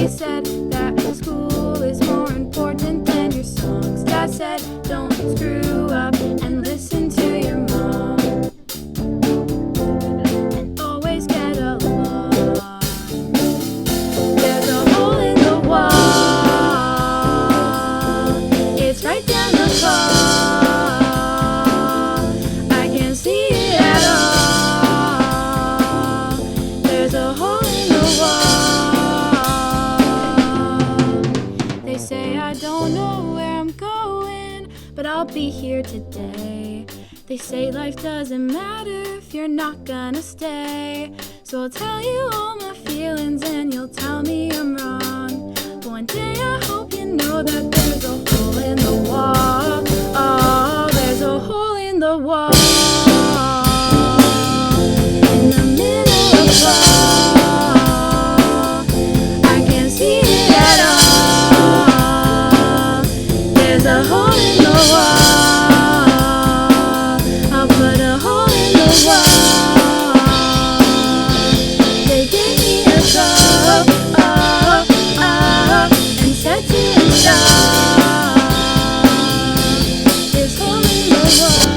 They said that school is more important than your songs. Dad said, don't screw up and listen to your mom. And always get along. There's a hole in the wall. It's right down the hall. I can't see it at all. There's a hole in the wall. They say I don't know where I'm going, but I'll be here today. They say life doesn't matter if you're not gonna stay. So I'll tell you all my feelings and you'll tell me I'm wrong. But one day I hope you know that there's a hole in the wall. Oh, there's a hole in the wall. In the middle of fall, I can't see it at all. There's a hole in the wall. I'll put a hole in the wall. They gave me a cup, and said to stop. This hole in the wall.